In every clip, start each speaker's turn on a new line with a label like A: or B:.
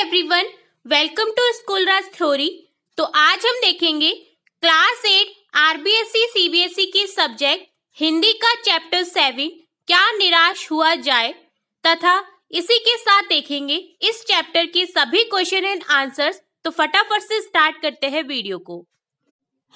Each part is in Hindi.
A: Everyone, welcome to school Raj theory. तो आज हम देखेंगे क्लास 8 आरबीएसई सीबीएसई के सब्जेक्ट हिंदी का चैप्टर 7 क्या निराश हुआ जाए, तथा इसी के साथ देखेंगे इस चैप्टर के सभी क्वेश्चन एंड आंसर्स। तो फटाफट से स्टार्ट करते हैं वीडियो को।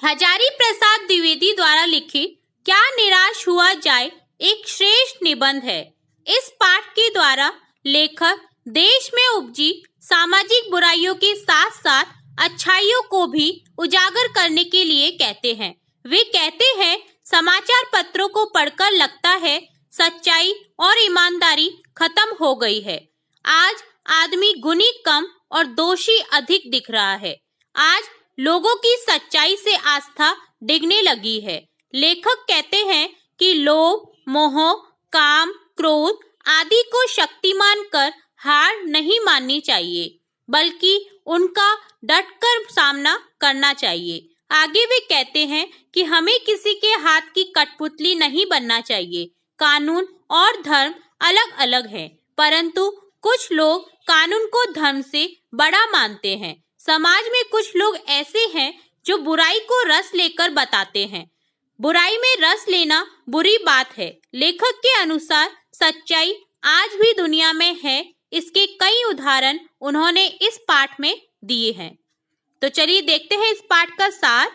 A: हजारी प्रसाद द्विवेदी द्वारा लिखित क्या निराश हुआ जाए एक श्रेष्ठ निबंध है। इस पाठ के द्वारा लेखक देश में उपजी सामाजिक बुराइयों के साथ साथ अच्छाइयों को भी उजागर करने के लिए कहते हैं। वे कहते हैं, समाचार पत्रों को पढ़कर लगता है सच्चाई और ईमानदारी खत्म हो गई है। आज आदमी गुणी कम और दोषी अधिक दिख रहा है। आज लोगों की सच्चाई से आस्था डिगने लगी है। लेखक कहते हैं कि लोभ, मोह, काम, क्रोध आदि को शक्ति मानकर हार नहीं माननी चाहिए, बल्कि उनका डटकर सामना करना चाहिए। आगे वे कहते हैं कि हमें किसी के हाथ की कठपुतली नहीं बनना चाहिए। कानून और धर्म अलग अलग हैं, परंतु कुछ लोग कानून को धर्म से बड़ा मानते हैं। समाज में कुछ लोग ऐसे हैं जो बुराई को रस लेकर बताते हैं। बुराई में रस लेना बुरी बात है। लेखक के अनुसार सच्चाई आज भी दुनिया में है। इसके कई उदाहरण उन्होंने इस पाठ में दिए हैं। तो चलिए देखते हैं इस पाठ का सार।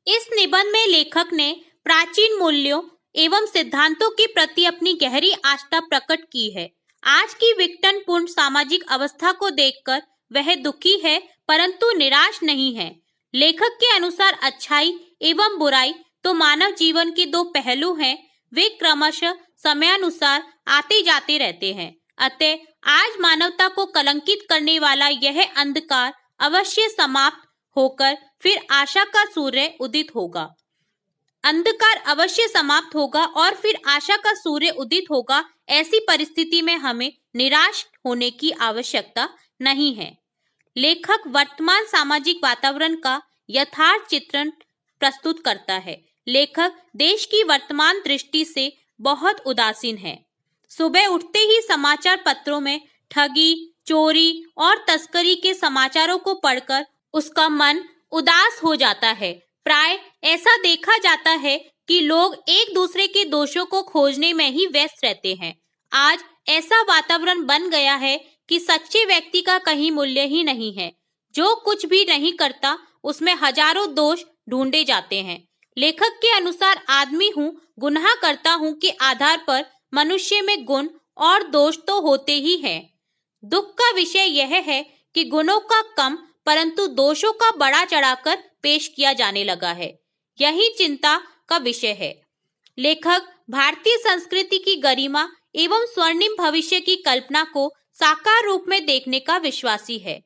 A: इस निबंध में लेखक ने प्राचीन मूल्यों एवं सिद्धांतों के प्रति अपनी गहरी आस्था प्रकट की है। आज की विघटनपूर्ण सामाजिक अवस्था को देखकर वह दुखी है, परंतु निराश नहीं है। लेखक के अनुसार अच्छाई एवं बुराई तो मानव जीवन के दो पहलू हैं। वे क्रमशः समयानुसार आते जाते रहते हैं। अतः आज मानवता को कलंकित करने वाला यह अंधकार अवश्य समाप्त होकर फिर आशा का सूर्य उदित होगा। अंधकार अवश्य समाप्त होगा और फिर आशा का सूर्य उदित होगा। ऐसी परिस्थिति में हमें निराश होने की आवश्यकता नहीं है। लेखक वर्तमान सामाजिक वातावरण का यथार्थ चित्रण प्रस्तुत करता है। लेखक देश की वर्तमान दृष्टि से बहुत उदासीन है। सुबह उठते ही समाचार पत्रों में ठगी, चोरी और तस्करी के समाचारों को पढ़कर उसका मन उदास हो जाता है। प्राय ऐसा देखा जाता है कि लोग एक दूसरे के दोषों को खोजने में ही व्यस्त रहते हैं। आज ऐसा वातावरण बन गया है कि सच्चे व्यक्ति का कहीं मूल्य ही नहीं है। जो कुछ भी नहीं करता उसमें हजारों दोष ढूंढे जाते हैं। लेखक के अनुसार आदमी हूँ, गुनाह करता हूँ के आधार पर मनुष्य में गुण और दोष तो होते ही हैं। दुख का विषय यह है कि गुणों का कम परंतु दोषों का बड़ा चढ़ाकर पेश किया जाने लगा है। यही चिंता का विषय है। लेखक भारतीय संस्कृति की गरिमा एवं स्वर्णिम भविष्य की कल्पना को साकार रूप में देखने का विश्वासी है।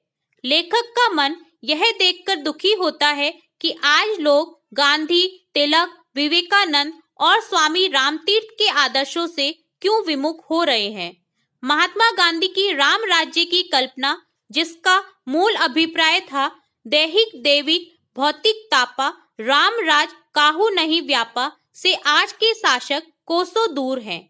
A: लेखक का मन यह देखकर दुखी होता है कि आज लोग गांधी, तिलक, विवेकानंद और स्वामी रामतीर्थ के आदर्शों से क्यों विमुख हो रहे हैं। महात्मा गांधी की राम राज्य की कल्पना, जिसका मूल अभिप्राय था दैहिक दैविक भौतिक तापा राम राज काहू नहीं व्यापा, से आज के शासक कोसों दूर हैं।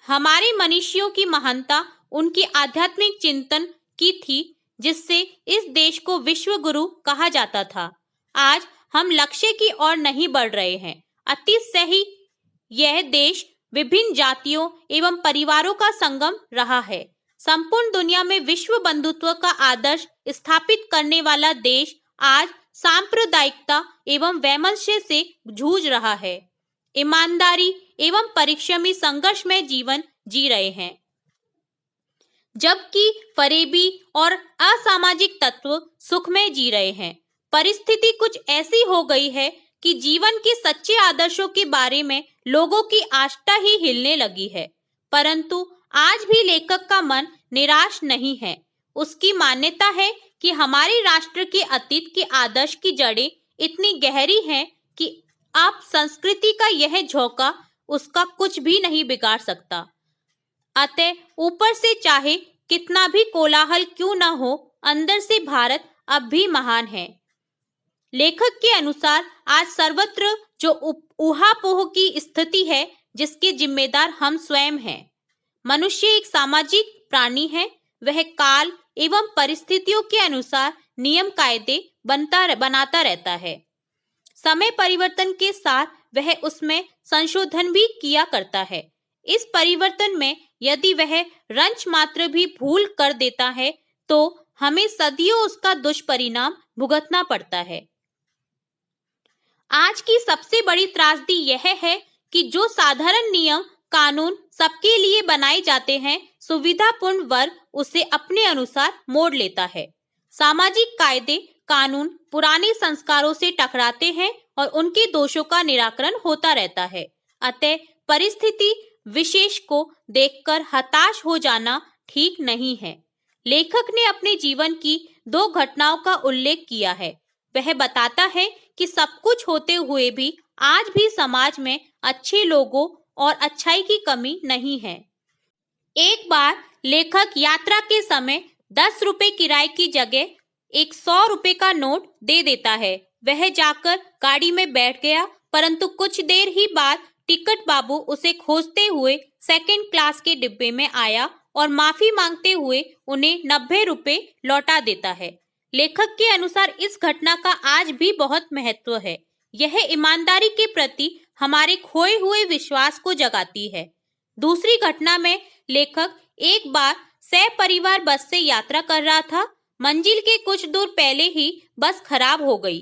A: हमारे मनीषियों की महानता उनकी आध्यात्मिक चिंतन की थी, जिससे इस देश को विश्व गुरु कहा जाता था। आज हम लक्ष्य की ओर नहीं बढ़ रहे हैं। अतिशय ही यह देश विभिन्न जातियों एवं परिवारों का संगम रहा है। संपूर्ण दुनिया में विश्व बंधुत्व का आदर्श स्थापित करने वाला देश आज सांप्रदायिकता एवं वैमनस्य से जूझ रहा है। ईमानदारी एवं परिश्रमी संघर्ष में जीवन जी रहे हैं, जबकि फरेबी और असामाजिक तत्व सुख में जी रहे हैं। परिस्थिति कुछ ऐसी हो गई है कि जीवन के सच्चे आदर्शों के बारे में लोगों की आस्था ही हिलने लगी है। परंतु आज भी लेखक का मन निराश नहीं है। उसकी मान्यता है कि हमारे राष्ट्र के अतीत के आदर्श की जड़ें इतनी गहरी हैं कि अब संस्कृति का यह झोंका उसका कुछ भी नहीं बिगाड़ सकता। अतः ऊपर से चाहे कितना भी कोलाहल क्यों न हो, अंदर से भारत अब भी महान है। लेखक के अनुसार आज सर्वत्र जो ऊहापोह की स्थिति है, जिसके जिम्मेदार हम स्वयं हैं। मनुष्य एक सामाजिक प्राणी है। वह काल एवं परिस्थितियों के अनुसार नियम कायदे बनाता रहता है। समय परिवर्तन के साथ वह उसमें संशोधन भी किया करता है। इस परिवर्तन में यदि वह रंच मात्र भी भूल कर देता है तो हमें सदियों उसका दुष्परिणाम भुगतना पड़ता है। आज की सबसे बड़ी त्रासदी यह है कि जो साधारण नियम कानून सबके लिए बनाए जाते हैं, सुविधापूर्ण वर्ग उसे अपने अनुसार मोड़ लेता है। सामाजिक कायदे कानून पुराने संस्कारों से टकराते हैं और उनके दोषों का निराकरण होता रहता है। अतः परिस्थिति विशेष को देखकर हताश हो जाना ठीक नहीं है। लेखक ने अपने जीवन की 2 घटनाओं का उल्लेख किया है। वह बताता है कि सब कुछ होते हुए भी आज भी समाज में अच्छे लोगों और अच्छाई की कमी नहीं है। एक बार लेखक यात्रा के समय 10 रुपए किराए की जगह एक 100 रुपए का नोट दे देता है। वह जाकर गाड़ी में बैठ गया, परंतु कुछ देर ही बाद टिकट बाबू उसे खोजते हुए सेकंड क्लास के डिब्बे में आया और माफी मांगते हुए उन्हें 90 रुपए लौटा देता है। लेखक के अनुसार इस घटना का आज भी बहुत महत्व है। यह ईमानदारी के प्रति हमारे खोए हुए विश्वास को जगाती है। दूसरी घटना में लेखक एक बार सपरिवार बस से यात्रा कर रहा था। मंजिल के कुछ दूर पहले ही बस खराब हो गई।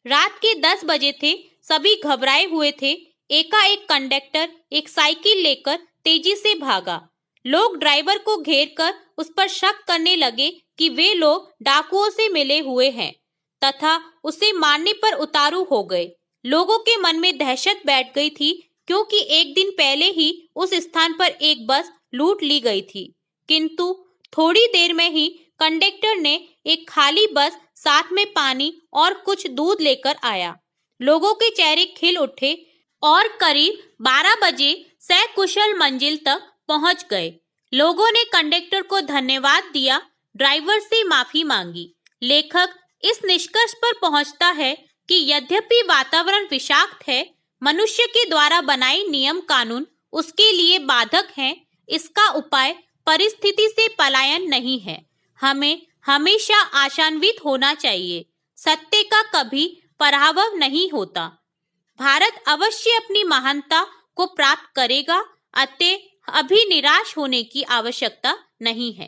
A: रात के 10 बजे थे। सभी घबराए हुए थे। एकाएक कंडक्टर एक साइकिल लेकर तेजी से भागा। लोग ड्राइवर को घेरकर उस पर शक करने लगे कि वे लोग डाकुओं से मिले हुए हैं तथा उसे मारने पर उतारू हो गए। लोगों के मन में दहशत बैठ गई थी, क्योंकि एक दिन पहले ही उस स्थान पर एक बस लूट ली गई थी। किंतु थोड़ी देर में ही कंडक्टर ने एक खाली बस, साथ में पानी और कुछ दूध लेकर आया। लोगों के चेहरे खिल उठे और करीब 12 बजे सकुशल मंजिल तक पहुंच गए। लोगों ने कंडक्टर को धन्यवाद दिया, ड्राइवर से माफी मांगी। लेखक इस निष्कर्ष पर पहुंचता है कि यद्यपि वातावरण विषाक्त है, मनुष्य के द्वारा बनाए नियम कानून उसके लिए बाधक हैं। इसका उपाय परिस्थिति से पलायन नहीं है। हमें हमेशा आशान्वित होना चाहिए। सत्य का कभी पराभव नहीं होता। भारत अवश्य अपनी महानता को प्राप्त करेगा, अतः अभी निराश होने की आवश्यकता नहीं है।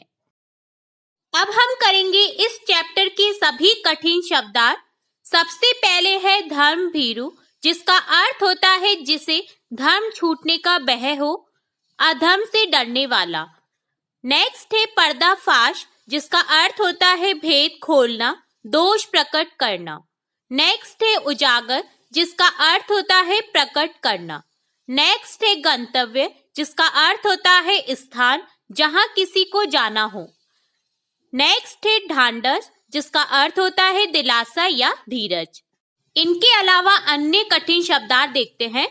A: अब हम करेंगे इस चैप्टर के सभी कठिन शब्दार्थ। सबसे पहले है धर्म भीरु, जिसका अर्थ होता है जिसे धर्म छूटने का भय हो, अधर्म से डरने वाला। नेक्स्ट है पर्दाफाश, जिसका अर्थ होता है भेद खोलना, दोष प्रकट करना। नेक्स्ट है उजागर, जिसका अर्थ होता है प्रकट करना। नेक्स्ट है गंतव्य, जिसका अर्थ होता है स्थान जहां किसी को जाना हो। नेक्स्ट है ढांढस, जिसका अर्थ होता है दिलासा या धीरज। इनके अलावा अन्य कठिन शब्दार्थ देखते हैं।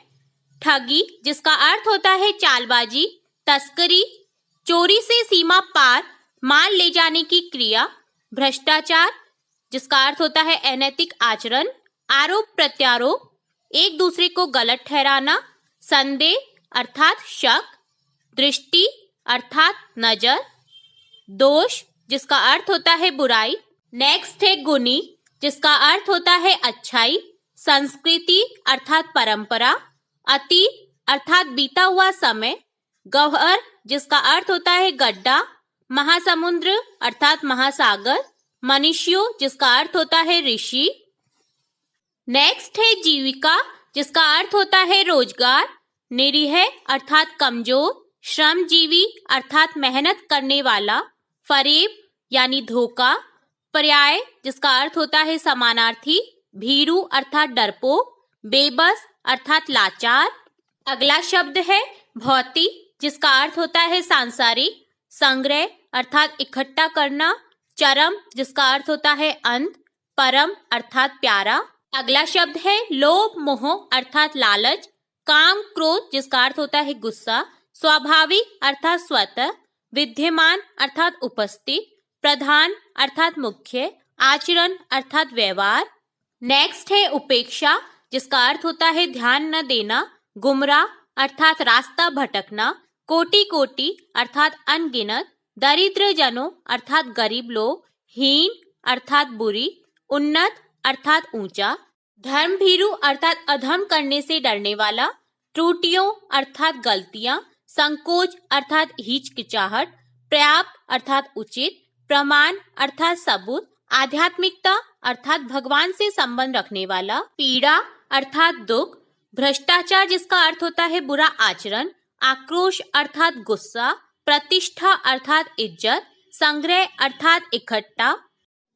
A: ठगी, जिसका अर्थ होता है चालबाजी, तस्करी, चोरी से सीमा पार माल ले जाने की क्रिया। भ्रष्टाचार, जिसका अर्थ होता है अनैतिक आचरण, आरोप प्रत्यारोप, एक दूसरे को गलत ठहराना। संदेह अर्थात शक, दृष्टि अर्थात नजर। दोष, जिसका अर्थ होता है बुराई। नेक्स्ट है गुणी, जिसका अर्थ होता है अच्छाई। संस्कृति अर्थात परंपरा। अतीत अर्थात बीता हुआ समय। गह्वर, जिसका अर्थ होता है गड्ढा। महासमुद्र अर्थात महासागर। मनुष्यों, जिसका अर्थ होता है ऋषि। नेक्स्ट है जीविका, जिसका अर्थ होता है रोजगार। निरीह अर्थात कमजोर। श्रमजीवी अर्थात मेहनत करने वाला। फरेब यानी धोखा। पर्याय, जिसका अर्थ होता है समानार्थी। भीरू अर्थात डरपोक। बेबस अर्थात लाचार। अगला शब्द है भौतिक, जिसका अर्थ होता है सांसारिक। संग्रह अर्थात इकट्ठा करना। चरम, जिसका अर्थ होता है अंत। परम अर्थात प्यारा। अगला शब्द है लोभ मोह अर्थात लालच। काम क्रोध, जिसका अर्थ होता है गुस्सा। स्वाभाविक अर्थात स्वतः। विद्यमान अर्थात उपस्थित। प्रधान अर्थात मुख्य। आचरण अर्थात व्यवहार। नेक्स्ट है उपेक्षा, जिसका अर्थ होता है ध्यान न देना। गुमराह अर्थात रास्ता भटकना। कोटि कोटि अर्थात अनगिनत। दरिद्र जनों अर्थात गरीब लोग, हीन अर्थात बुरी, उन्नत अर्थात ऊंचा, धर्मभीरु अर्थात अधर्म करने से डरने वाला, त्रुटियों अर्थात गलतियां, संकोच अर्थात हिचकिचाहट, पर्याप्त अर्थात उचित, प्रमाण अर्थात सबूत, आध्यात्मिकता अर्थात भगवान से संबंध रखने वाला, पीड़ा अर्थात दुख, भ्रष्टाचार जिसका अर्थ होता है बुरा आचरण, आक्रोश अर्थात गुस्सा, प्रतिष्ठा अर्थात इज्जत, संग्रह अर्थात इकट्ठा,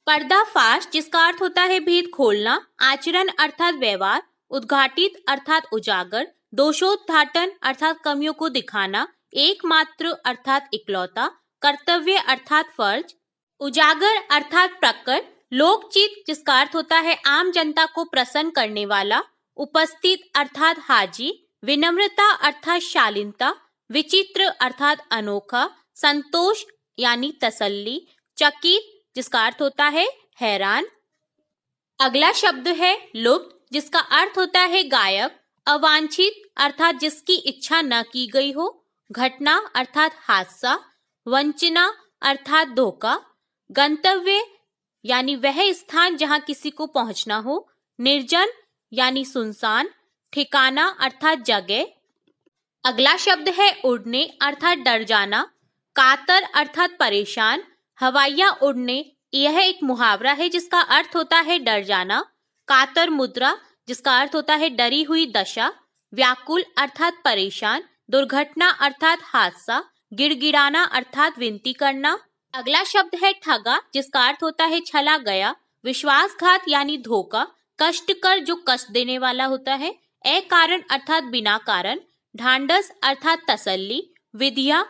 A: पर्दाफाश जिसका अर्थ होता है भेद खोलना, आचरण अर्थात व्यवहार, उद्घाटित अर्थात उजागर, दोषोद्घाटन अर्थात कमियों को दिखाना, एकमात्र अर्थात इकलौता, कर्तव्य अर्थात फर्ज, उजागर अर्थात प्रकट, लोकचित जिसका अर्थ होता है आम जनता को प्रसन्न करने वाला, उपस्थित अर्थात हाजिर, विनम्रता अर्थात शालीनता, विचित्र अर्थात अनोखा, संतोष यानी तसल्ली, चकित जिसका अर्थ होता है हैरान। अगला शब्द है लुप्त जिसका अर्थ होता है गायब, अवांछित अर्थात जिसकी इच्छा न की गई हो, घटना अर्थात हादसा, वंचना अर्थात धोखा, गंतव्य यानी वह स्थान जहां किसी को पहुंचना हो, निर्जन यानी सुनसान, ठिकाना अर्थात जगह। अगला शब्द है उड़ने अर्थात डर जाना, कातर अर्थात परेशान, हवाइयां उड़ने यह एक मुहावरा है जिसका अर्थ होता है डर जाना, कातर मुद्रा जिसका अर्थ होता है डरी हुई दशा, व्याकुल अर्थात परेशान, दुर्घटना अर्थात हादसा, गिड़गिड़ाना अर्थात विनती करना। अगला शब्द है ठगा जिसका अर्थ होता है छला गया, विश्वासघात यानी धोखा, कष्टकर जो कष्ट देने वाला होता है, अकारण अर्थात बिना कारण, ढांढस अर्थात तसल्ली, विधिया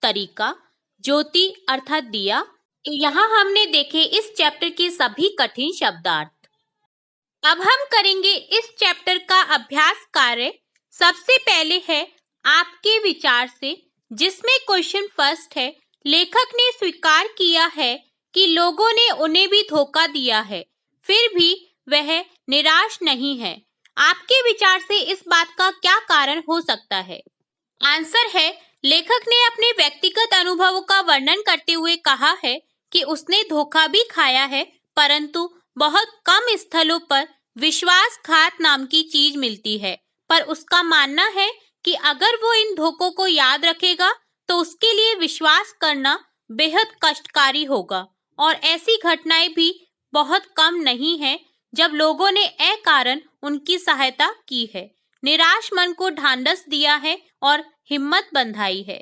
A: तरीका, ज्योति अर्थात दिया। तो यहाँ हमने देखे इस चैप्टर के सभी कठिन शब्दार्थ। अब हम करेंगे इस चैप्टर का अभ्यास कार्य। सबसे पहले है आपके विचार से, जिसमें क्वेश्चन फर्स्ट है, लेखक ने स्वीकार किया है कि लोगों ने उन्हें भी धोखा दिया है, फिर भी वह निराश नहीं है। आपके विचार से इस बात का क्या कारण हो सकता है? आंसर है, लेखक ने अपने व्यक्तिगत अनुभवों का वर्णन करते हुए कहा है कि उसने धोखा भी खाया है, परंतु बहुत कम स्थलों पर विश्वासघात नाम की चीज मिलती है। पर उसका मानना है कि अगर वो इन धोखों को याद रखेगा तो उसके लिए विश्वास करना बेहद कष्टकारी होगा, और ऐसी घटनाएं भी बहुत कम नहीं हैं जब लोगों ने अकारण उनकी सहायता की है, निराश मन को ढांढस दिया है और हिम्मत बंधाई है।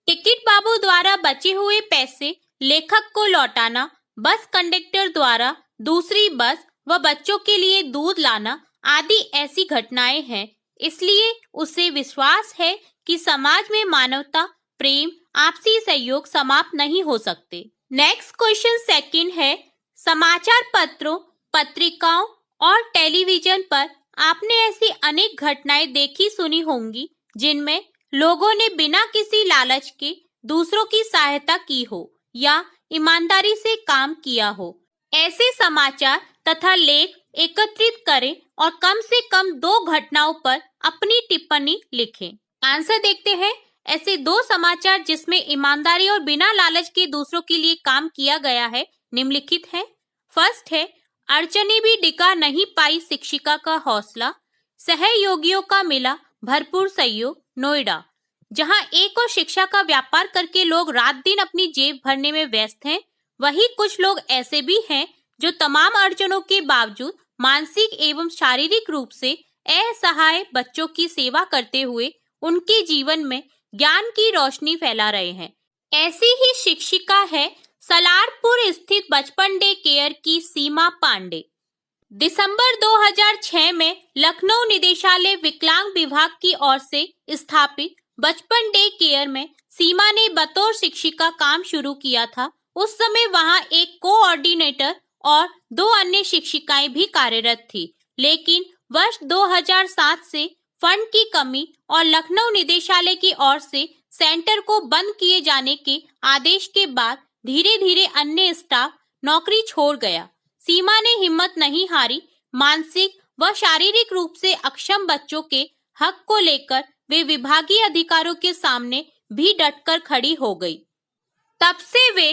A: टिकट बाबू द्वारा बचे हुए पैसे लेखक को लौटाना, बस कंडक्टर द्वारा दूसरी बस व बच्चों के लिए दूध लाना आदि ऐसी घटनाएं हैं। इसलिए उसे विश्वास है कि समाज में मानवता, प्रेम, आपसी सहयोग समाप्त नहीं हो सकते। नेक्स्ट क्वेश्चन सेकंड है, समाचार पत्रों, पत्रिकाओं और टेलीविजन पर आपने ऐसी अनेक घटनाएं देखी सुनी होंगी जिनमें लोगों ने बिना किसी लालच के दूसरों की सहायता की हो या ईमानदारी से काम किया हो। ऐसे समाचार तथा लेख एकत्रित करें और कम से कम 2 घटनाओं पर अपनी टिप्पणी लिखें। आंसर देखते हैं। ऐसे 2 समाचार जिसमें ईमानदारी और बिना लालच के दूसरों के लिए काम किया गया है निम्नलिखित है। फर्स्ट है, अर्चने भी डिगा नहीं पाई शिक्षिका का हौसला, सहयोगियों का मिला भरपूर सहयोग। नोएडा, जहां एक और शिक्षा का व्यापार करके लोग रात दिन अपनी जेब भरने में व्यस्त हैं, वहीं कुछ लोग ऐसे भी हैं जो तमाम अड़चनों के बावजूद मानसिक एवं शारीरिक रूप से असहाय बच्चों की सेवा करते हुए उनके जीवन में ज्ञान की रोशनी फैला रहे हैं। ऐसी ही शिक्षिका है सलारपुर स्थित बचपन डे केयर की सीमा पांडे। दिसंबर 2006 में लखनऊ निदेशालय विकलांग विभाग की ओर से स्थापित बचपन डे केयर में सीमा ने बतौर शिक्षिका काम शुरू किया था। उस समय वहां एक कोऑर्डिनेटर और 2 अन्य शिक्षिकाएं भी कार्यरत थी, लेकिन वर्ष 2007 से फंड की कमी और लखनऊ निदेशालय की ओर से सेंटर को बंद किए जाने के आदेश के बाद धीरे धीरे अन्य स्टाफ नौकरी छोड़ गया। सीमा ने हिम्मत नहीं हारी। मानसिक व शारीरिक रूप से अक्षम बच्चों के हक को लेकर वे विभागीय अधिकारियों के सामने भी डटकर खड़ी हो गई। तब से वे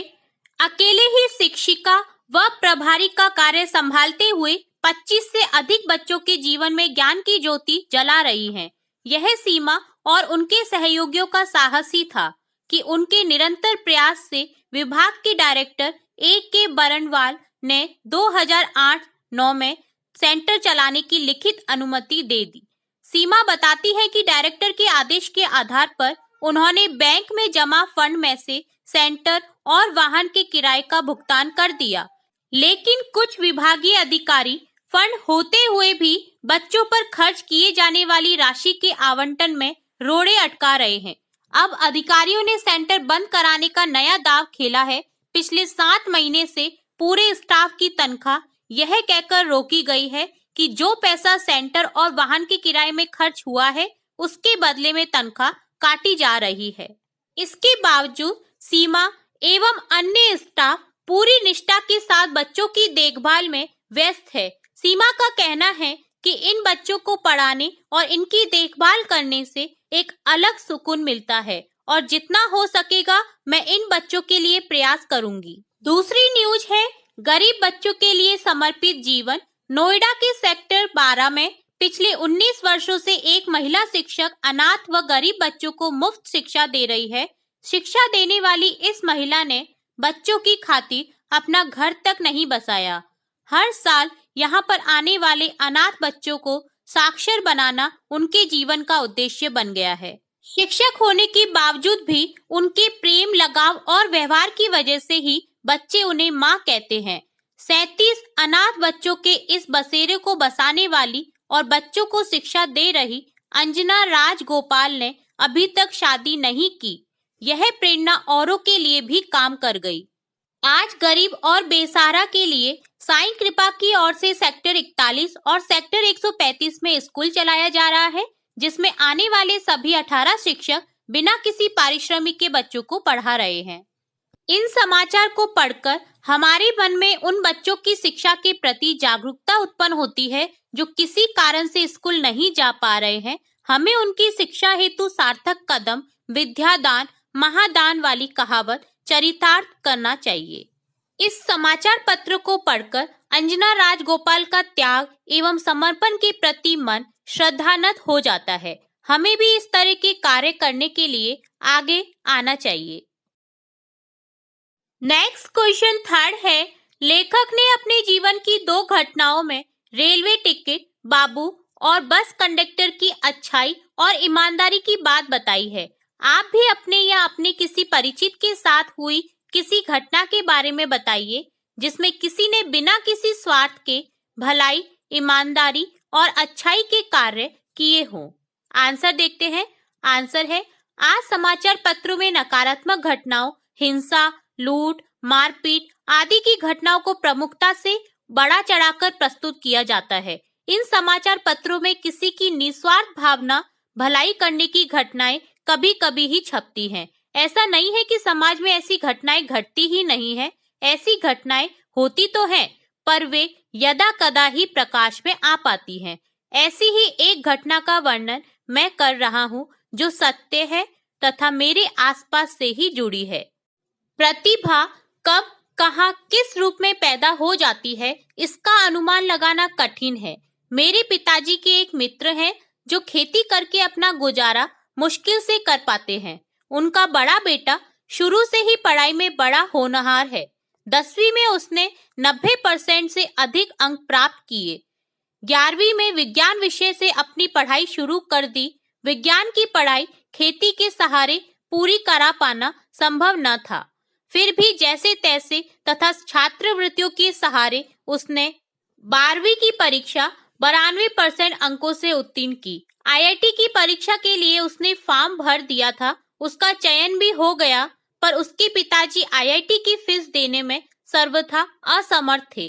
A: अकेले ही शिक्षिका व प्रभारी का कार्य संभालते हुए 25 से अधिक बच्चों के जीवन में ज्ञान की ज्योति जला रही हैं। यह सीमा और उनके सहयोगियों का साहस ही था कि उनके निरंतर प्रयास से विभाग के डायरेक्टर A.K. बरनवाल ने 2008-9 में सेंटर चलाने की लिखित अनुमति दे दी। सीमा बताती है कि डायरेक्टर के आदेश के आधार पर उन्होंने बैंक में जमा फंड में से सेंटर और वाहन के किराए का भुगतान कर दिया, लेकिन कुछ विभागीय अधिकारी फंड होते हुए भी बच्चों पर खर्च किए जाने वाली राशि के आवंटन में रोड़े अटका रहे हैं। अब अधिकारियों ने सेंटर बंद कराने का नया दांव खेला है। पिछले 7 महीने से पूरे स्टाफ की तनख्वाह यह कहकर रोकी गई है कि जो पैसा सेंटर और वाहन के किराए में खर्च हुआ है उसके बदले में तनख्वाह काटी जा रही है। इसके बावजूद सीमा एवं अन्य स्टाफ पूरी निष्ठा के साथ बच्चों की देखभाल में व्यस्त है। सीमा का कहना है कि इन बच्चों को पढ़ाने और इनकी देखभाल करने से एक अलग सुकून मिलता है और जितना हो सकेगा मैं इन बच्चों के लिए प्रयास करूंगी। दूसरी न्यूज है गरीब बच्चों के लिए समर्पित जीवन। नोएडा के सेक्टर 12 में पिछले 19 वर्षों से एक महिला शिक्षक अनाथ व गरीब बच्चों को मुफ्त शिक्षा दे रही है। शिक्षा देने वाली इस महिला ने बच्चों की खातिर अपना घर तक नहीं बसाया। हर साल यहाँ पर आने वाले अनाथ बच्चों को साक्षर बनाना उनके जीवन का उद्देश्य बन गया है। शिक्षक होने के बावजूद भी उनके प्रेम, लगाव और व्यवहार की वजह से ही बच्चे उन्हें माँ कहते हैं। 37 अनाथ बच्चों के इस बसेरे को बसाने वाली और बच्चों को शिक्षा दे रही अंजना राजगोपाल ने अभी तक शादी नहीं की। यह प्रेरणा औरों के लिए भी काम कर गई। आज गरीब और बेसहारा के लिए साईं कृपा की ओर से सेक्टर 41 और सेक्टर 135 में स्कूल चलाया जा रहा है, जिसमें आने वाले सभी 18 शिक्षक बिना किसी पारिश्रमिक के बच्चों को पढ़ा रहे हैं। इन समाचार को पढ़कर हमारे मन में उन बच्चों की शिक्षा के प्रति जागरूकता उत्पन्न होती है जो किसी कारण से स्कूल नहीं जा पा रहे हैं। हमें उनकी शिक्षा हेतु सार्थक कदम, विद्यादान महादान वाली कहावत चरितार्थ करना चाहिए। इस समाचार पत्र को पढ़कर अंजना राजगोपाल का त्याग एवं समर्पण के प्रति मन श्रद्धान्वित हो जाता है। हमें भी इस तरह के कार्य करने के लिए आगे आना चाहिए। नेक्स्ट क्वेश्चन 3rd है, लेखक ने अपने जीवन की 2 घटनाओं में रेलवे टिकट बाबू और बस कंडक्टर की अच्छाई और ईमानदारी की बात बताई है। आप भी अपने या अपने किसी परिचित के साथ हुई किसी घटना के बारे में बताइए जिसमें किसी ने बिना किसी स्वार्थ के भलाई, ईमानदारी और अच्छाई के कार्य किए हों। आंसर देखते हैं। आंसर है, आज समाचार पत्रों में नकारात्मक घटनाओं, हिंसा, लूट, मारपीट आदि की घटनाओं को प्रमुखता से बढ़ा चढ़ाकर प्रस्तुत किया जाता है। इन समाचार पत्रों में किसी की निस्वार्थ भावना, भलाई करने की घटनाएं कभी कभी ही छपती हैं। ऐसा नहीं है कि समाज में ऐसी घटनाएं घटती ही नहीं है। ऐसी घटनाएं होती तो हैं, पर वे यदा कदा ही प्रकाश में आ पाती हैं। ऐसी ही एक घटना का वर्णन मैं कर रहा हूँ जो सत्य है तथा मेरे आसपास से ही जुड़ी है। प्रतिभा कब, कहाँ, किस रूप में पैदा हो जाती है, इसका अनुमान लगाना कठिन है। मेरे पिताजी के एक मित्र हैं जो खेती करके अपना गुजारा मुश्किल से कर पाते हैं। उनका बड़ा बेटा शुरू से ही पढ़ाई में बड़ा होनहार है। 10वीं में उसने 90% से अधिक अंक प्राप्त किए। 11वीं में विज्ञान विषय से अपनी पढ़ाई शुरू कर दी। विज्ञान की पढ़ाई खेती के सहारे पूरी करा पाना संभव न था। फिर भी जैसे तैसे तथा छात्रवृत्तियों के सहारे उसने 12वीं की परीक्षा 92% अंकों से उत्तीर्ण की। IIT की परीक्षा के लिए उसने फॉर्म भर दिया था। उसका चयन भी हो गया, पर उसके पिताजी IIT की फीस देने में सर्वथा असमर्थ थे।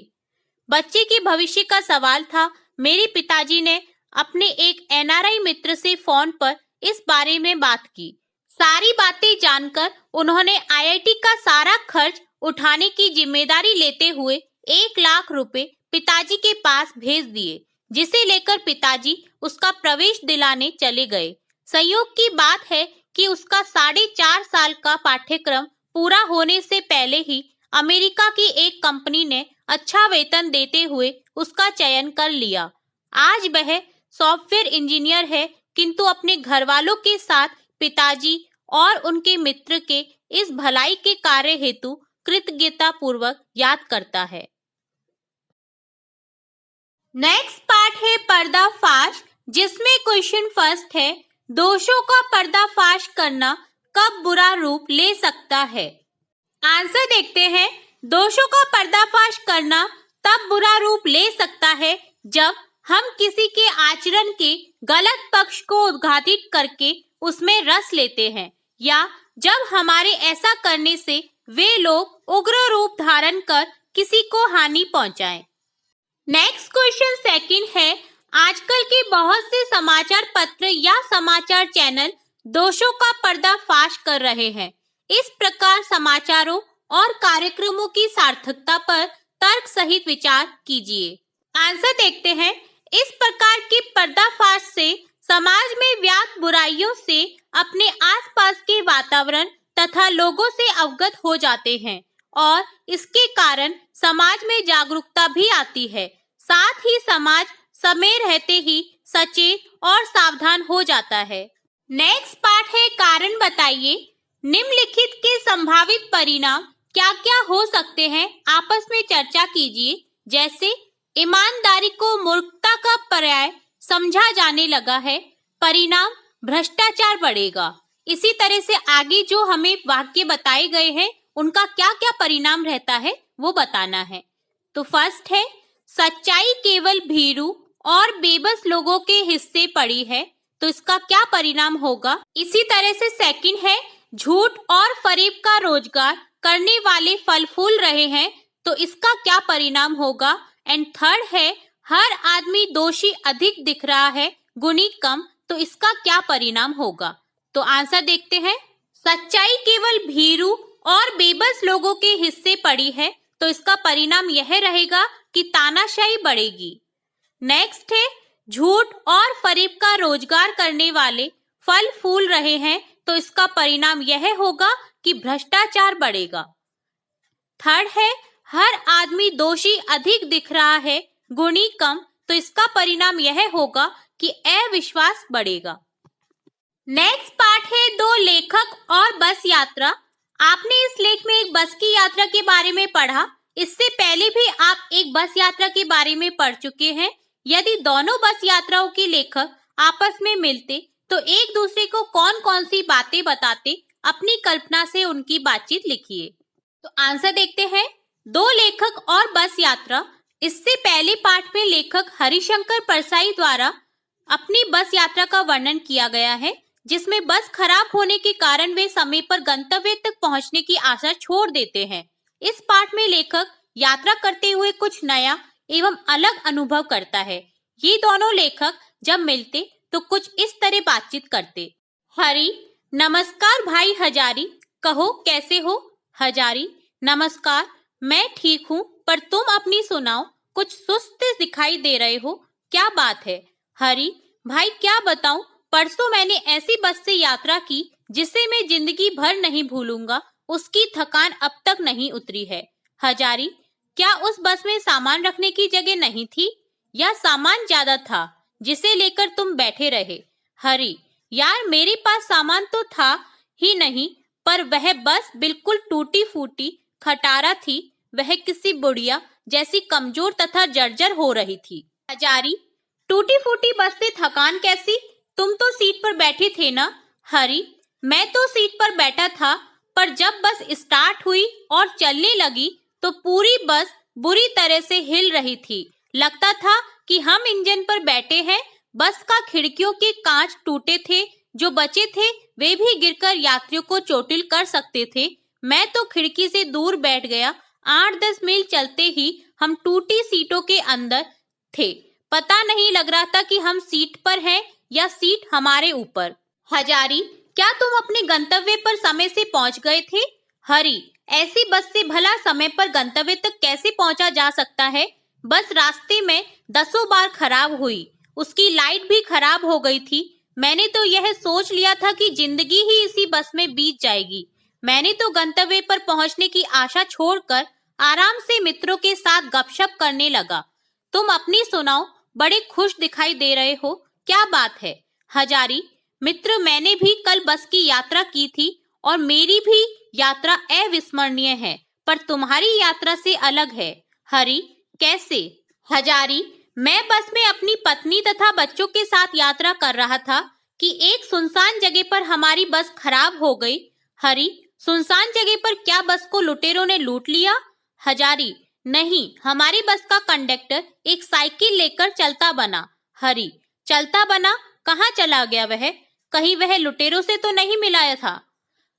A: बच्चे के भविष्य का सवाल था। मेरे पिताजी ने अपने एक NRI मित्र से फोन पर इस बारे में बात की। सारी बातें जानकर उन्होंने IIT का सारा खर्च उठाने की जिम्मेदारी लेते हुए 1 लाख रुपए पिताजी के पास भेज दिए, जिसे लेकर पिताजी उसका प्रवेश दिलाने चले गए। संयोग की बात है कि उसका 4.5 साल का पाठ्यक्रम पूरा होने से पहले ही अमेरिका की एक कंपनी ने अच्छा वेतन देते हुए उसका चयन कर लिया। आज वह सॉफ्टवेयर इंजीनियर है, किंतु अपने घर वालों के साथ पिताजी और उनके मित्र के इस भलाई के कार्य हेतु कृतज्ञता पूर्वक याद करता है। नेक्स्ट पार्ट है पर्दाफाश, जिसमें क्वेश्चन फर्स्ट है, दोषों का पर्दाफाश करना कब बुरा रूप ले सकता है। आंसर देखते हैं। दोषों का पर्दाफाश करना तब बुरा रूप ले सकता है जब हम किसी के आचरण के गलत पक्ष को उद्घाटित करके उसमें रस लेते हैं, या जब हमारे ऐसा करने से वे लोग उग्र रूप धारण कर किसी को हानि पहुंचाएं। नेक्स्ट क्वेश्चन सेकंड है, आजकल के बहुत से समाचार पत्र या समाचार चैनल दोषों का पर्दाफाश कर रहे हैं। इस प्रकार समाचारों और कार्यक्रमों की सार्थकता पर तर्क सहित विचार कीजिए। आंसर देखते हैं। इस प्रकार के पर्दाफाश से समाज में व्याप्त बुराइयों से अपने आसपास के वातावरण तथा लोगों से अवगत हो जाते हैं और इसके कारण समाज में जागरूकता भी आती है। साथ ही समाज समय रहते ही सचेत और सावधान हो जाता है। नेक्स्ट पार्ट है, कारण बताइए। निम्नलिखित के संभावित परिणाम क्या क्या हो सकते हैं, आपस में चर्चा कीजिए। जैसे ईमानदारी को मूर्खता का पर्याय समझा जाने लगा है, परिणाम भ्रष्टाचार बढ़ेगा। इसी तरह से आगे जो हमें वाक्य बताए गए हैं उनका क्या क्या परिणाम रहता है वो बताना है। तो फर्स्ट है, सच्चाई केवल भीरू और बेबस लोगों के हिस्से पड़ी है, तो इसका क्या परिणाम होगा। इसी तरह से सेकंड है, झूठ और फरेब का रोजगार करने वाले फल फूल रहे हैं, तो इसका क्या परिणाम होगा। एंड थर्ड है, हर आदमी दोषी अधिक दिख रहा है, गुणी कम, तो इसका क्या परिणाम होगा। तो आंसर देखते हैं। सच्चाई केवल भीरू और बेबस लोगों के हिस्से पड़ी है, तो इसका परिणाम यह रहेगा कि तानाशाही बढ़ेगी। नेक्स्ट है, झूठ और फरेब का रोजगार करने वाले फल फूल रहे हैं, तो इसका परिणाम यह होगा कि भ्रष्टाचार बढ़ेगा। थर्ड है, हर आदमी दोषी अधिक दिख रहा है, गुणी कम, तो इसका परिणाम यह होगा कि अविश्वास बढ़ेगा। नेक्स्ट पार्ट है, दो लेखक और बस यात्रा। आपने इस लेख में एक बस की यात्रा के बारे में पढ़ा। इससे पहले भी आप एक बस यात्रा के बारे में पढ़ चुके हैं। यदि दोनों बस यात्राओं के लेखक आपस में मिलते तो एक दूसरे को कौन कौन सी बातें बताते, अपनी कल्पना से उनकी बातचीत लिखिए। तो आंसर देखते हैं। दो लेखक और बस यात्रा। इससे पहले पाठ में लेखक हरिशंकर परसाई द्वारा अपनी बस यात्रा का वर्णन किया गया है, जिसमें बस खराब होने के कारण वे समय पर गंतव्य तक पहुंचने की आशा छोड़ देते हैं। इस पाठ में लेखक यात्रा करते हुए कुछ नया एवं अलग अनुभव करता है। ये दोनों लेखक जब मिलते तो कुछ इस तरह बातचीत करते। हरि, नमस्कार भाई हजारी, कहो कैसे हो। हजारी, नमस्कार, मैं ठीक हूँ, पर तुम अपनी सुनाओ, कुछ सुस्त दिखाई दे रहे हो, क्या बात है। हरि, भाई क्या बताऊं, परसों मैंने ऐसी बस से यात्रा की जिसे मैं जिंदगी भर नहीं भूलूंगा, उसकी थकान अब तक नहीं उतरी है। हजारी, क्या उस बस में सामान रखने की जगह नहीं थी, या सामान ज्यादा था जिसे लेकर तुम बैठे रहे। हरि, यार मेरे पास सामान तो था ही नहीं, पर वह बस बिल्कुल टूटी फूटी खटारा थी, वह किसी बुढ़िया जैसी कमजोर तथा जर्जर हो रही थी। हजारी, टूटी फूटी बस से थकान कैसी, तुम तो सीट पर बैठे थे ना। हरि, मैं तो सीट पर बैठा था, पर जब बस स्टार्ट हुई और चलने लगी तो पूरी बस बुरी तरह से हिल रही थी। लगता था कि हम इंजन पर बैठे हैं। बस का खिड़कियों के कांच टूटे थे, जो बचे थे वे भी गिरकर यात्रियों को चोटिल कर सकते थे। मैं तो खिड़की से दूर बैठ गया। 8-10 मील चलते ही हम टूटी सीटों के अंदर थे। पता नहीं लग रहा था कि हम सीट पर हैं या सीट हमारे ऊपर। हजारी, क्या तुम अपने गंतव्य पर समय से पहुंच गए थे। हरि, ऐसी बस से भला समय पर गंतव्य तक कैसे पहुंचा जा सकता है। बस रास्ते में 10 बार खराब हुई, उसकी लाइट भी खराब हो गई थी। मैंने तो यह सोच लिया था कि जिंदगी ही इसी बस में बीत जाएगी। मैंने तो गंतव्य पर पहुंचने की आशा छोड़कर आराम से मित्रों के साथ गपशप करने लगा। तुम अपनी सुनाओ, बड़े खुश दिखाई दे रहे हो, क्या बात है? हजारी, मित्र, मैंने भी कल बस की यात्रा की थी और मेरी भी यात्रा अविस्मरणीय है, पर तुम्हारी यात्रा से अलग है। हरि, कैसे? हजारी, मैं बस में अपनी पत्नी तथा बच्चों के साथ यात्रा कर रहा था कि एक सुनसान जगह पर हमारी बस खराब हो गई। हरि, सुनसान जगह पर क्या बस को लुटेरों ने लूट लिया? हजारी, नहीं, हमारी बस का कंडक्टर एक साइकिल लेकर चलता बना। हरि, चलता बना? कहाँ चला गया वह? कहीं वह लुटेरों से तो नहीं मिलाया था?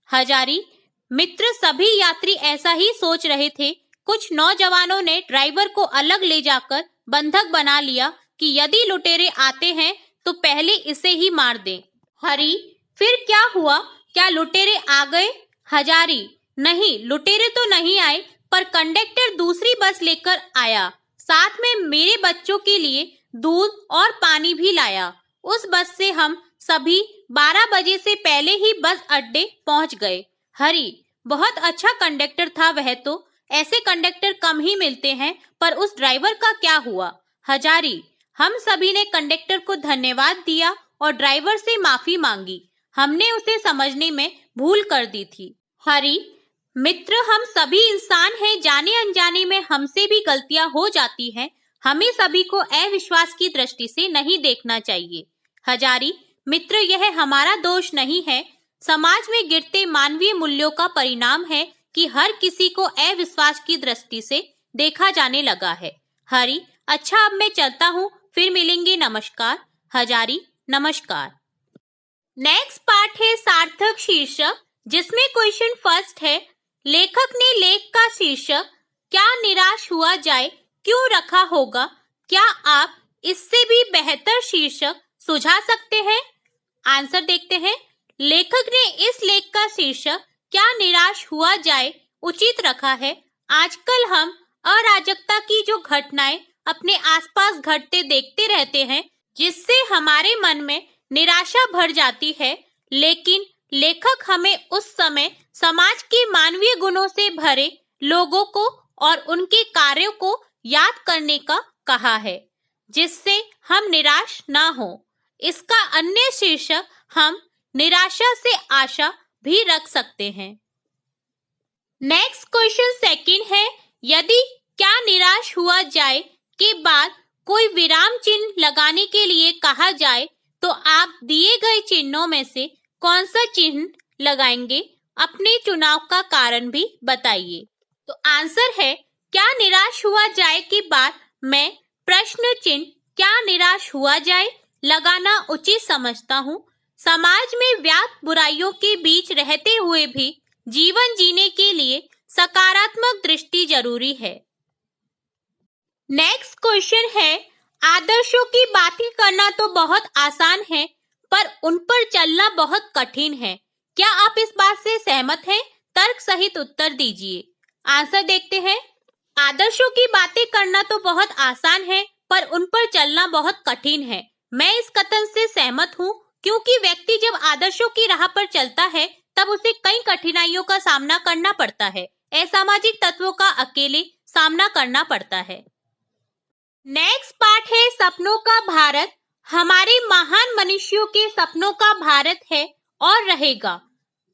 A: हजारी, मित्र, सभी यात्री ऐसा ही सोच रहे थे। कुछ नौजवानों ने ड्राइवर को अलग ले जाकर बंधक बना लिया कि यदि लुटेरे आते हैं तो पहले इसे ही मार दें। हरि, फिर क्या हुआ? क्या लुटेरे आ गए? हजारी, नहीं, लुटेरे तो नहीं आए, पर कंडक्टर दूसरी बस लेकर आया, साथ में मेरे बच्चों के लिए दूध और पानी भी लाया। उस बस से हम सभी 12 बजे से पहले ही बस अड्डे पहुंच गए। हरि, बहुत अच्छा कंडक्टर था वह तो। ऐसे कंडक्टर कम ही मिलते हैं, पर उस ड्राइवर का क्या हुआ? हजारी, हम सभी ने कंडक्टर को धन्यवाद दिया और ड्राइवर से माफी मांगी। हमने उसे समझने में भूल कर दी थी। हरि, मित्र, हम सभी इंसान हैं, जाने अनजाने में हमसे भी गलतियां हो जाती हैं। हमें सभी को अविश्वास की दृष्टि से नहीं देखना चाहिए। हजारी, मित्र, यह हमारा दोष नहीं है, समाज में गिरते मानवीय मूल्यों का परिणाम है कि हर किसी को अविश्वास की दृष्टि से देखा जाने लगा है। हरि, अच्छा, अब मैं चलता हूँ, फिर मिलेंगे, नमस्कार। हजारी, नमस्कार। नेक्स्ट पार्ट है सार्थक शीर्षक, जिसमें क्वेश्चन फर्स्ट है, लेखक ने लेख का शीर्षक क्या निराश हुआ जाए क्यों रखा होगा? क्या आप इससे भी बेहतर शीर्षक सुझा सकते हैं? आंसर देखते हैं। लेखक ने इस लेख का शीर्षक क्या निराश हुआ जाए उचित रखा है। आजकल हम अराजकता की जो घटनाएं अपने आसपास घटते देखते रहते हैं, जिससे हमारे मन में निराशा भर जाती है, लेकिन लेखक हमें उस समय समाज के मानवीय गुणों से भरे लोगों को और उनके कार्यों को याद करने का कहा है, जिससे हम निराश ना हो। इसका अन्य शीर्षक हम निराशा से आशा भी रख सकते हैं। नेक्स्ट क्वेश्चन सेकंड है, यदि क्या निराश हुआ जाए के बाद कोई विराम चिन्ह लगाने के लिए कहा जाए तो आप दिए गए चिन्हों में से कौन सा चिन्ह लगाएंगे? अपने चुनाव का कारण भी बताइए। तो आंसर है, क्या निराश हुआ जाए के बाद मैं प्रश्न चिन्ह क्या निराश हुआ जाए लगाना उचित समझता हूँ। समाज में व्याप्त बुराइयों के बीच रहते हुए भी जीवन जीने के लिए सकारात्मक दृष्टि जरूरी है। नेक्स्ट क्वेश्चन है, आदर्शों की बातें करना तो बहुत आसान है, पर उन पर चलना बहुत कठिन है। क्या आप इस बात से सहमत हैं? तर्क सहित उत्तर दीजिए। आंसर देखते हैं। आदर्शों की बातें करना तो बहुत आसान है, पर उन पर चलना बहुत कठिन है। मैं इस कथन से सहमत हूँ, क्योंकि व्यक्ति जब आदर्शों की राह पर चलता है तब उसे कई कठिनाइयों का सामना करना पड़ता है। असामाजिक तत्वों का अकेले सामना करना पड़ता है। नेक्स्ट पार्ट है सपनों का भारत। हमारे महान मनुष्यों के सपनों का भारत है और रहेगा।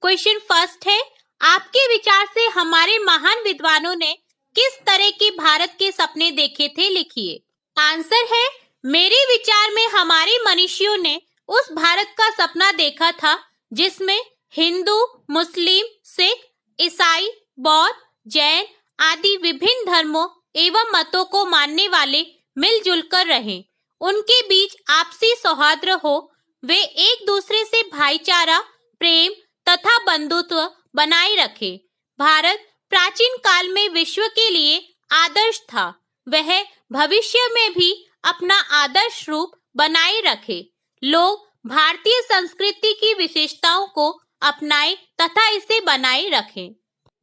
A: क्वेश्चन फर्स्ट है, आपके विचार से हमारे महान विद्वानों ने किस तरह के भारत के सपने देखे थे? लिखिए। आंसर है, मेरे विचार में हमारे मनुष्यों ने उस भारत का सपना देखा था जिसमें हिंदू, मुस्लिम, सिख, ईसाई, बौद्ध, जैन आदि विभिन्न धर्मों एवं मतों को मानने वाले मिलजुल कर रहें, उनके बीच आपसी सौहार्द हो, वे एक दूसरे से भाईचारा, प्रेम तथा बंधुत्व बनाए रखे। भारत प्राचीन काल में विश्व के लिए आदर्श था, वह भविष्य में भी अपना आदर्श रूप बनाए रखे। लोग भारतीय संस्कृति की विशेषताओं को अपनाएं तथा इसे बनाए रखें।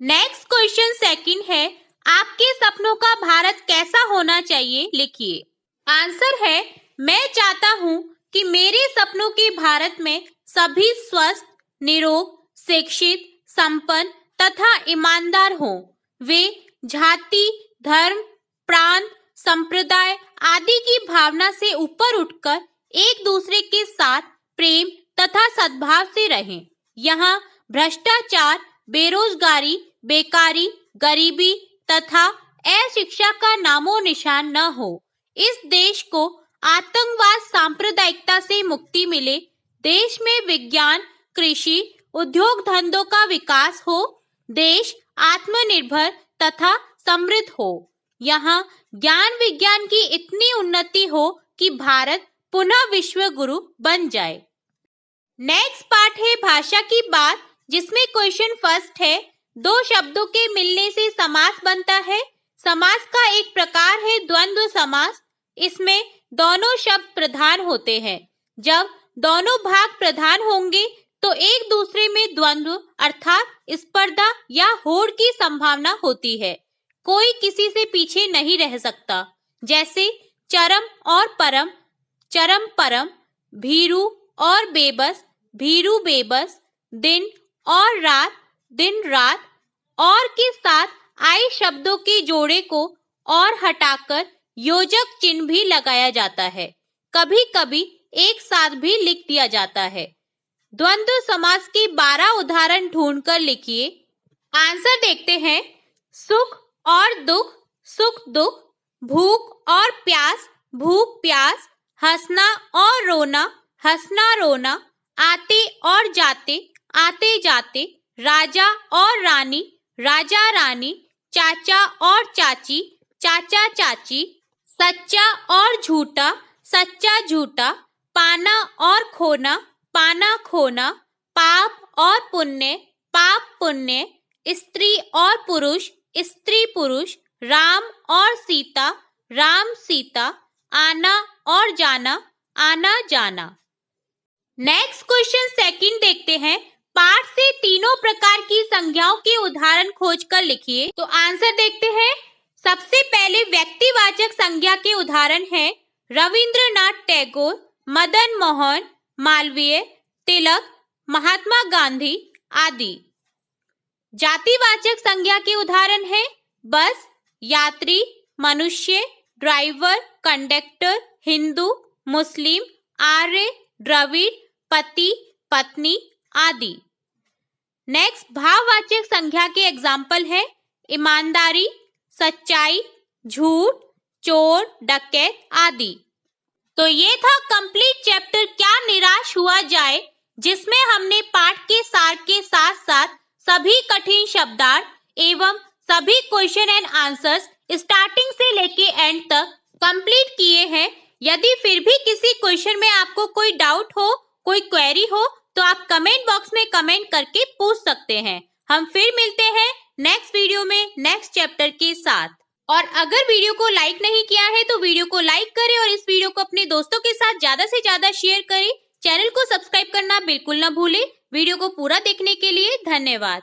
A: नेक्स्ट क्वेश्चन सेकंड है, आपके सपनों का भारत कैसा होना चाहिए? लिखिए। आंसर है, मैं चाहता हूँ कि मेरे सपनों के भारत में सभी स्वस्थ, निरोग, शिक्षित, संपन्न तथा ईमानदार हों। वे जाति, धर्म, प्रांत, संप्रदाय आदि की भावना से ऊपर उठकर एक दूसरे के साथ प्रेम तथा सद्भाव से रहें। यहाँ भ्रष्टाचार, बेरोजगारी, बेकारी, गरीबी तथा अशिक्षा का नामो निशान न हो। इस देश को आतंकवाद, सांप्रदायिकता से मुक्ति मिले। देश में विज्ञान, कृषि, उद्योग धंधों का विकास हो। देश आत्मनिर्भर तथा समृद्ध हो। यहाँ ज्ञान विज्ञान की इतनी उन्नति हो कि भारत पुनः विश्व गुरु बन जाए। नेक्स्ट पार्ट है भाषा की बात, जिसमें क्वेश्चन फर्स्ट है, दो शब्दों के मिलने से समास बनता है। समास का एक प्रकार है द्वंद्व समास। इसमें दोनों शब्द प्रधान होते हैं। जब दोनों भाग प्रधान होंगे तो एक दूसरे में द्वंद्व अर्थात स्पर्धा या होड़ की संभावना होती है। कोई किसी से पीछे नहीं रह सकता। जैसे चरम और परम, चरम परम, भीरू और बेबस, भीरू बेबस, दिन और रात, दिन रात, और के साथ आए शब्दों के जोड़े को और हटाकर योजक चिन्ह भी लगाया जाता है। कभी कभी एक साथ भी लिख दिया जाता है। द्वंद्व समास के 12 उदाहरण ढूंढकर लिखिए। आंसर देखते हैं। सुख और दुख, सुख दुख, भूख और प्यास, भूख प्यास, हंसना और रोना, हंसना रोना, आते और जाते, आते जाते, राजा और रानी, राजा रानी, चाचा और चाची, चाचा चाची, सच्चा और झूठा, सच्चा झूठा, पाना और खोना, पाना खोना, पाप और पुण्य, पाप पुण्य, स्त्री और पुरुष, स्त्री पुरुष, राम और सीता, राम सीता, आना और जाना, आना जाना। नेक्स्ट क्वेश्चन सेकंड देखते हैं। पाठ से तीनों प्रकार की संज्ञाओं के उदाहरण खोजकर लिखिए। तो आंसर देखते हैं। सबसे पहले व्यक्तिवाचक संज्ञा के उदाहरण हैं रविंद्रनाथ टैगोर, मदन मोहन मालवीय, तिलक, महात्मा गांधी आदि। जातिवाचक संज्ञा के उदाहरण हैं बस, यात्री, मनुष्य, ड्राइवर, कंडक्टर, हिंदू, मुस्लिम, आर्य, द्रविड़, पति, पत्नी आदि। नेक्स्ट भाववाचक संज्ञा के एग्जाम्पल है ईमानदारी, सच्चाई, झूठ, चोर, डकैत आदि। तो ये था कंप्लीट चैप्टर क्या निराश हुआ जाए, जिसमें हमने पाठ के सार के साथ साथ सभी कठिन शब्दार्थ एवं सभी क्वेश्चन एंड आंसर्स स्टार्टिंग से लेके एंड तक कंप्लीट किए हैं। यदि फिर भी किसी क्वेश्चन में आपको कोई डाउट हो, कोई क्वेरी हो, तो आप कमेंट बॉक्स में कमेंट करके पूछ सकते हैं। हम फिर मिलते हैं नेक्स्ट वीडियो में नेक्स्ट चैप्टर के साथ। और अगर वीडियो को लाइक नहीं किया है तो वीडियो को लाइक करें और इस वीडियो को अपने दोस्तों के साथ ज्यादा से ज्यादा शेयर करें। चैनल को सब्सक्राइब करना बिल्कुल न भूलें। वीडियो को पूरा देखने के लिए धन्यवाद।